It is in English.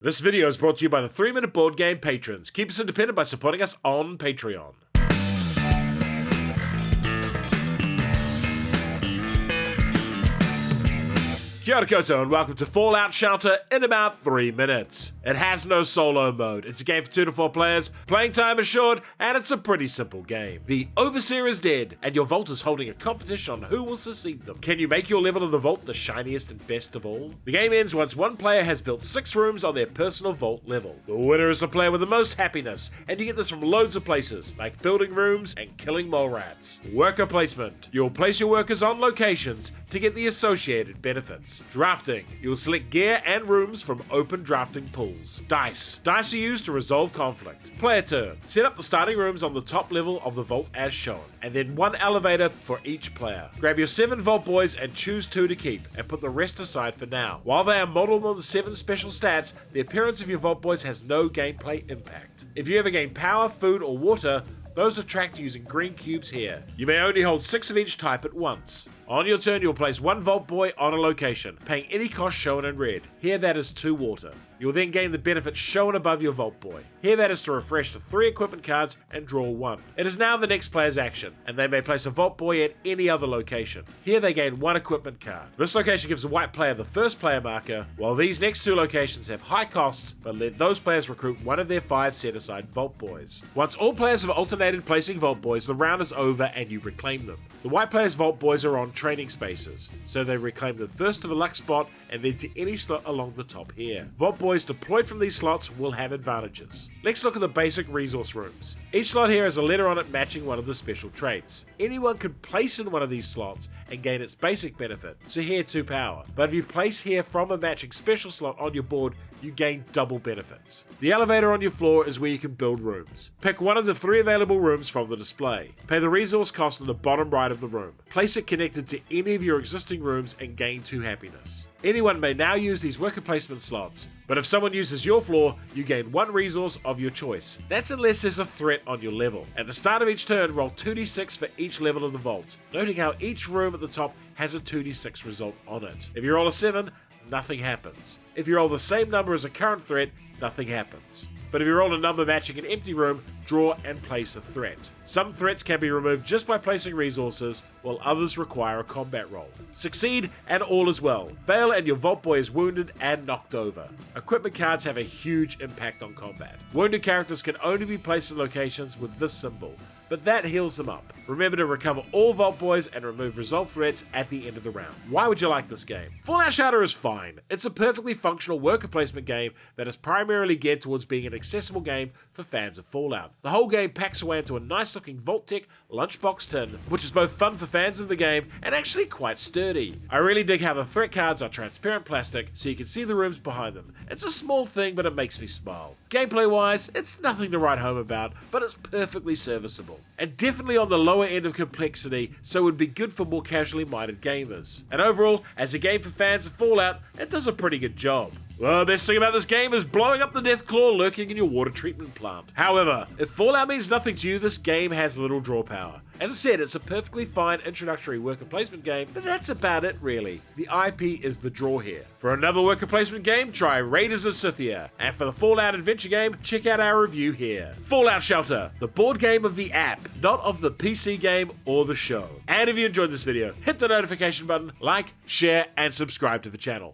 This video is brought to you by the 3-Minute Board Game patrons. Keep us independent by supporting us on Patreon. Kia ora koutou and welcome to Fallout Shelter in about 3 minutes. It has no solo mode, it's a game for 2 to 4 players, playing time is short, and it's a pretty simple game. The Overseer is dead, and your vault is holding a competition on who will succeed them. Can you make your level of the vault the shiniest and best of all? The game ends once one player has built 6 rooms on their personal vault level. The winner is the player with the most happiness, and you get this from loads of places, like building rooms and killing mole rats. Worker placement. You'll place your workers on locations to get the associated benefits. Drafting. You'll select gear and rooms from open drafting pools. Dice. Dice are used to resolve conflict. Player turn. Set up the starting rooms on the top level of the vault as shown, and then 1 elevator for each player. Grab your 7 vault boys and choose 2 to keep, and put the rest aside for now. While they are modeled on the 7 special stats, the appearance of your vault boys has no gameplay impact. If you ever gain power, food, or water, those are tracked using green cubes here. You may only hold 6 of each type at once. On your turn, you'll place 1 Vault Boy on a location, paying any cost shown in red. Here that is 2 water. You'll then gain the benefit shown above your Vault Boy. Here that is to refresh the 3 equipment cards and draw 1. It is now the next player's action, and they may place a Vault Boy at any other location. Here they gain 1 equipment card. This location gives the white player the first player marker, while these next 2 locations have high costs, but let those players recruit 1 of their 5 set-aside Vault Boys. Once all players have alternated placing Vault Boys, the round is over and you reclaim them. The white player's Vault Boys are on training spaces, so they reclaim them first to the luck spot and then to any slot along the top here. Vault Boys deployed from these slots will have advantages. Let's look at the basic resource rooms. Each slot here has a letter on it matching one of the special traits. Anyone can place in one of these slots and gain its basic benefit, so here 2 power. But if you place here from a matching special slot on your board, you gain double benefits. The elevator on your floor is where you can build rooms. Pick one of the 3 available rooms from the display. Pay the resource cost on the bottom right of the room. Place it connected to any of your existing rooms and gain 2 happiness. Anyone may now use these worker placement slots, but if someone uses your floor, you gain 1 resource of your choice. That's unless there's a threat on your level. At the start of each turn, roll 2d6 for each level of the vault, noting how each room at the top has a 2d6 result on it. If you roll a 7, nothing happens. If you roll the same number as a current threat, nothing happens. But if you roll a number matching an empty room, draw and place a threat. Some threats can be removed just by placing resources, while others require a combat roll. Succeed and all is well. Fail and your Vault Boy is wounded and knocked over. Equipment cards have a huge impact on combat. Wounded characters can only be placed in locations with this symbol, but that heals them up. Remember to recover all Vault Boys and remove resolve threats at the end of the round. Why would you like this game? Fallout Shelter is fine. It's a perfectly functional worker placement game that is primarily geared towards being an accessible game for fans of Fallout. The whole game packs away into a nice looking Vault-Tec lunchbox tin, which is both fun for fans of the game and actually quite sturdy. I really dig how the threat cards are transparent plastic so you can see the rooms behind them. It's a small thing, but it makes me smile. Gameplay wise, it's nothing to write home about, but it's perfectly serviceable. And definitely on the lower end of complexity, so would be good for more casually minded gamers. And overall, as a game for fans of Fallout, it does a pretty good job. Well, the best thing about this game is blowing up the Deathclaw lurking in your water treatment plant. However, if Fallout means nothing to you, this game has little draw power. As I said, it's a perfectly fine introductory worker placement game, but that's about it really. The IP is the draw here. For another worker placement game, try Raiders of Scythia. And for the Fallout adventure game, check out our review here. Fallout Shelter, the board game of the app, not of the PC game or the show. And if you enjoyed this video, hit the notification button, like, share, and subscribe to the channel.